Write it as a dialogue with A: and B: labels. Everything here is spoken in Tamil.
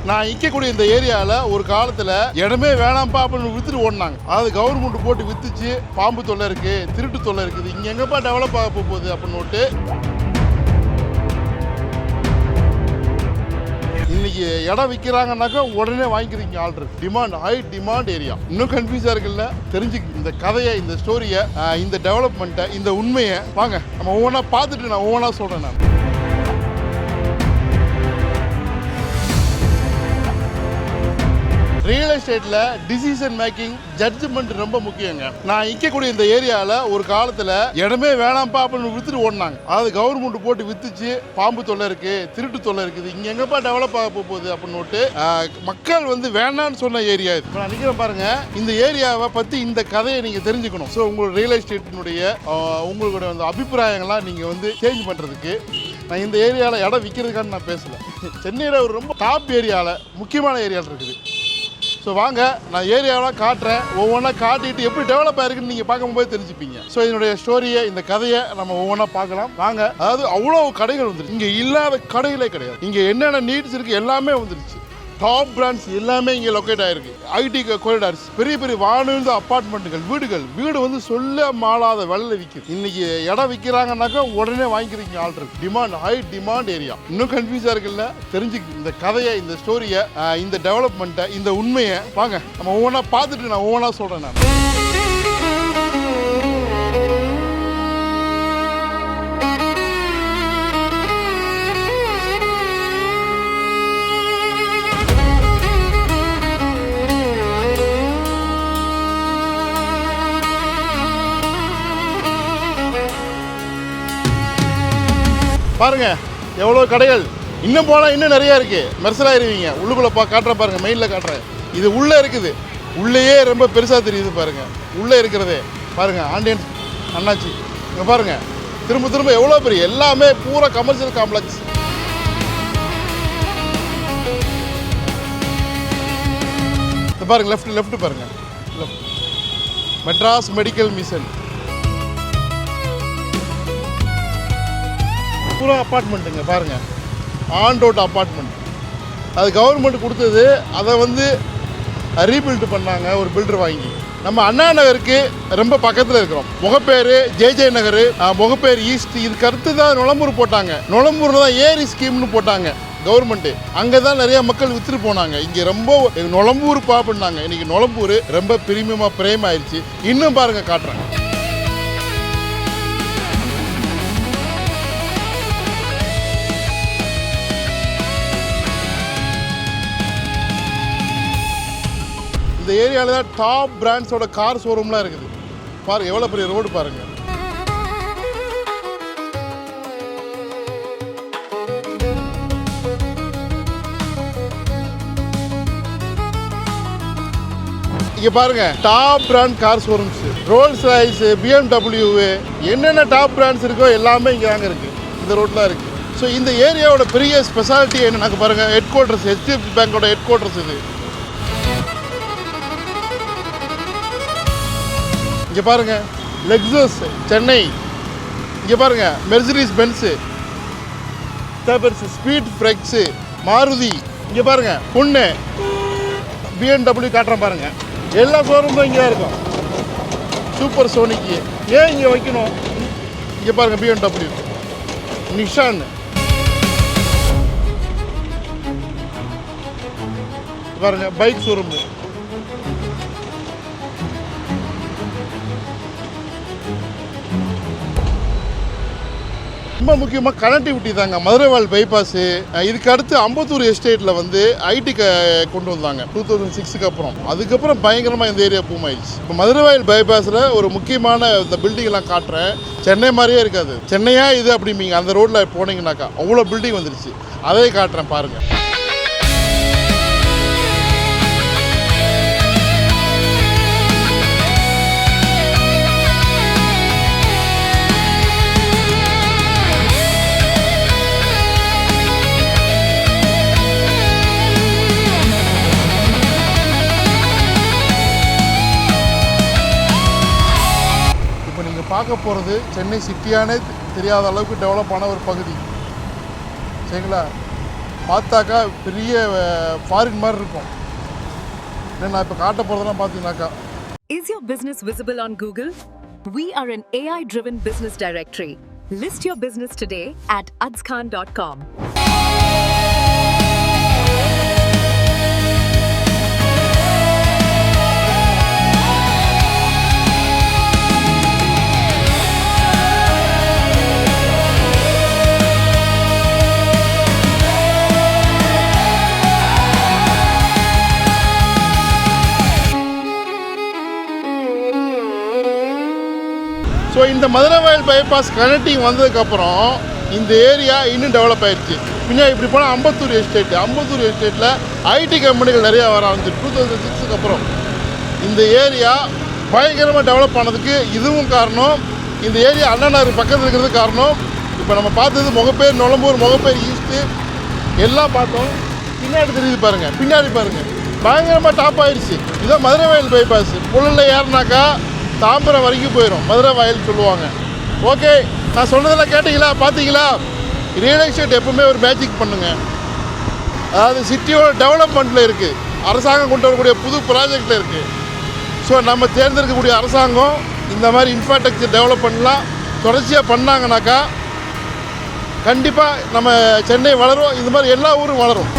A: நான் இக்கக்கூடிய இந்த ஏரியாவில் ஒரு காலத்தில் இடமே வேணாம்ப்பா அப்படின்னு வித்துட்டு ஓடினாங்க. அதாவது கவர்மெண்ட் போட்டு வித்துச்சு, பாம்பு தொல்லை இருக்கு, திருட்டு தொல்லை இருக்குது, இங்கே எங்கப்பா டெவலப் ஆக போகுது அப்படின்னு இன்னைக்கு இடம் விற்கிறாங்கன்னாக்கா உடனே வாங்கிக்கிறீங்க. Already demand, high demand area. இன்னும் கன்ஃபியூஸாக இருக்குல்ல? தெரிஞ்சுக்க இந்த கதையை, இந்த ஸ்டோரியை, இந்த டெவலப்மெண்ட்டை, இந்த உண்மையை வாங்க நம்ம ஒவ்வொன்றா பார்த்துட்டு நான் ஒவ்வொன்றா சொல்கிறேன். நான் ரியல் எஸ்டேட்டில் டிசிஷன் மேக்கிங், ஜட்ஜ்மெண்ட் ரொம்ப முக்கியங்க. நான் இக்கக்கூடிய இந்த ஏரியாவில் ஒரு காலத்தில் இடமே வேணாம்ப்பா அப்படின்னு வித்துட்டு ஓடினாங்க. அதாவது கவர்மெண்ட் போட்டு வித்துச்சு, பாம்பு தொல்லை இருக்கு, திருட்டு தொல்லை இருக்குது, இங்கே எங்கப்பா டெவலப் ஆக போகுது அப்படின்னு மக்கள் வேணான்னு சொன்ன ஏரியா இது. நான் நிற்கிறேன் பாருங்க. இந்த ஏரியாவை பற்றி இந்த கதையை நீங்கள் தெரிஞ்சுக்கணும். ஸோ உங்களோட ரியல் எஸ்டேட்டினுடைய உங்களுடைய அபிப்பிராயங்கள்லாம் நீங்கள் சேஞ்ச் பண்ணுறதுக்கு நான் இந்த ஏரியாவில் இடம் விற்கிறதுக்கான நான் பேசலை. சென்னையில் ஒரு ரொம்ப டாப் ஏரியாவில், முக்கியமான ஏரியாவில் இருக்குது. ஸோ வாங்க நான் ஏரியாவெலாம் காட்டுறேன். ஒவ்வொன்றா காட்டிட்டு எப்படி டெவலப் ஆயிருக்குன்னு நீங்கள் பார்க்கும்போது தெரிஞ்சுப்பீங்க. ஸோ இதனுடைய ஸ்டோரியை, இந்த கதையை நம்ம ஒவ்வொன்றா பார்க்கலாம் வாங்க. அதாவது அவ்வளோ கடைகள் வந்துருச்சு. இங்கே இல்லாத கடைகளே கிடையாது. இங்கே என்னென்ன நீட்ஸ் இருக்குது எல்லாமே வந்துருச்சு. டாப் பிராண்ட்ஸ் எல்லாமே இங்கே லொக்கேட் ஆகிருக்கு. ஐடி காரிடார்ஸ், பெரிய பெரிய வானூர்ந்த அப்பார்ட்மெண்ட்டுகள், வீடு சொல்ல மாளாத விலையில் விற்குது. இன்னைக்கு இடம் விற்கிறாங்கன்னாக்கா உடனே வாங்கிக்கிறீங்க. Already demand, high demand area. இன்னும் கன்ஃபியூஸாக இருக்குல்ல? தெரிஞ்சுக்க இந்த கதையை, இந்த ஸ்டோரியை, இந்த டெவலப்மெண்ட்டை, இந்த உண்மையை வாங்க நம்ம ஒவ்வொன்றா பார்த்துட்டு நான் ஒவ்வொன்றா சொல்கிறேன். நான் பாருங்க எவ்வளோ கடைகள். இன்னும் போனால் இன்னும் நிறையா இருக்குது. மெர்சலாயிருவீங்க. உள்ளுக்குள்ளே காட்டுறேன் பாருங்கள். மெயினில் காட்டுறேன். இது உள்ளே இருக்குது. உள்ளேயே ரொம்ப பெருசாக தெரியுது பாருங்கள். உள்ளே இருக்கிறதே பாருங்கள். ஆண்டியன் அண்ணாச்சி இங்கே பாருங்கள். திரும்ப எவ்வளோ பெரிய, எல்லாமே பூரா கமர்ஷியல் காம்ப்ளெக்ஸ். பாருங்கள் லெஃப்ட் பாருங்கள். Left Madras medical mission. பூரா அப்பார்ட்மெண்ட்டுங்க பாருங்கள். On road apartment. அது கவர்மெண்ட் கொடுத்தது. அதை ரீபில்டு பண்ணாங்க ஒரு பில்டர் வாங்கி. நம்ம அண்ணா நகருக்கு ரொம்ப பக்கத்தில் இருக்கிறோம். முகப்பேர், ஜே நகர், முகப்பேர் ஈஸ்ட், இதுக்கு அடுத்து தான் நுளம்பூர் போட்டாங்க. நுளம்பூரில் தான் ஏரி ஸ்கீம்னு போட்டாங்க கவர்மெண்ட்டு. அங்கே தான் நிறையா மக்கள் வித்துட்டு போனாங்க. இங்கே ரொம்ப நுளம்பூர் பாப்புன்னாங்க. இன்றைக்கி நுளம்பூர் ரொம்ப பிரீமியமாக பிரேம் ஆயிடுச்சு. இன்னும் பாருங்கள் காட்டுறேன். இந்த ஏரியாவில் தான் டாப் பிராண்ட்ஸோட கார் ஷோரூம்லாம் இருக்குது. பாருங்கள் எவ்வளோ பெரிய ரோடு பாருங்கள். இங்கே பாருங்கள் top brand car showrooms. Rolls Royce, BMW, என்னென்ன டாப் பிராண்ட்ஸ் இருக்கோ எல்லாமே இங்கே தாங்க இருக்குது. இந்த ரோட்டில் இருக்குது. ஸோ இந்த ஏரியாவோட பெரிய ஸ்பெஷாலிட்டி என்னன்னாக்க பாருங்கள். ஹெட் குவார்ட்டர்ஸ், HDFC பேங்கோட ஹெட் குவார்ட்டர்ஸ் இது. இங்கே பாருங்கள் லெக்ஸஸ் சென்னை. இங்கே பாருங்கள் மெர்சிடிஸ் பென்ஸு, ஸ்பீட் ஃப்ரெக்ஸு, மாருதி. இங்கே பாருங்கள் பொண்ணு BMW காட்டுறேன் பாருங்கள். எல்லா ஷோரூமும் இங்கே தான் இருக்கும். சூப்பர் சோனிக்கு ஏன் இங்கே வைக்கணும்? இங்கே பாருங்கள் BMW, நிஷான். பாருங்கள் பைக் ஷோரூமு. ரொம்ப முக்கியமாக கனெக்டிவிட்டி தாங்க. மதுரைவாழ் பைபாஸு. இதுக்கு அடுத்து அம்பத்தூர் எஸ்டேட்டில் ஐடி கொண்டு வந்தாங்க 2006க்கு அப்புறம். அதுக்கப்புறம் பயங்கரமாக இந்த ஏரியா பூம் ஆயிடுச்சு. இப்போ மதுரைவாழ் பைபாஸில் ஒரு முக்கியமான இந்த பில்டிங்லாம் காட்டுறேன். சென்னை மாதிரியே இருக்காது. சென்னையா இது அப்படிம்பீங்க. அந்த ரோட்டில் போனீங்கன்னாக்கா அவ்வளோ பில்டிங் வந்துருச்சு. அதே காட்டுறேன் பாருங்கள். பார்க்க போகிறது சென்னை சிட்டியானே தெரியாத அளவுக்கு டெவலப் ஆன ஒரு பகுதி. சரிங்களா? பார்த்தாக்கா பெரிய ஃபாரின் மாதிரி இருக்கும். நான் இப்போ காட்ட போகிறதெல்லாம் பார்த்தீங்கன்னாக்கா.
B: Is your business visible on Google? We are an AI-driven business directory. List your business today at azkhan.com.
A: So இந்த மதுரை வயல் பைபாஸ் கனெக்டிங் வந்ததுக்கப்புறம் இந்த ஏரியா இன்னும் டெவலப் ஆயிடுச்சு. பின்னாடி இப்படி போனால் அம்பத்தூர் எஸ்டேட்டில் ஐடி கம்பெனிகள் நிறையா வர ஆரம்பிச்சு 2006 அப்புறம். இந்த ஏரியா பயங்கரமாக டெவலப் ஆனதுக்கு இதுவும் காரணம். இந்த ஏரியா அண்ணாநகர் பக்கத்தில் இருக்கிறது காரணம். இப்போ நம்ம பார்த்தது முகப்பேர் நுளம்பூர், முகப்பேர் ஈஸ்ட்டு எல்லாம் பார்த்தோம். பின்னாடி தெரியுது பாருங்கள், பின்னாடி பாருங்கள், பயங்கரமாக டாப் ஆயிடுச்சு. இதுதான் மதுரை வயல் பைபாஸ். புழலில் ஏறினாக்கா தாம்பரம் வரைக்கும் போயிடும், மதுரை வயல் சொல்லுவாங்க. ஓகே, நான் சொன்னதெல்லாம் கேட்டிங்களா, பார்த்தீங்களா? ரியல் எஸ்டேட் எப்பவுமே ஒரு மேஜிக் பண்ணுங்க. அதாவது சிட்டியோட டெவலப்மெண்ட்டில் இருக்குது, அரசாங்கம் கொண்டு வரக்கூடிய புது ப்ராஜெக்டில் இருக்குது. ஸோ நம்ம தேர்ந்தெடுக்கக்கூடிய அரசாங்கம் இந்த மாதிரி இன்ஃப்ராஸ்ட்ரக்சர் டெவலப்மெண்ட்லாம் தொடர்ச்சியாக பண்ணாங்கனாக்கா கண்டிப்பாக நம்ம சென்னை வளரும். இந்த மாதிரி எல்லா ஊரும் வளரும்.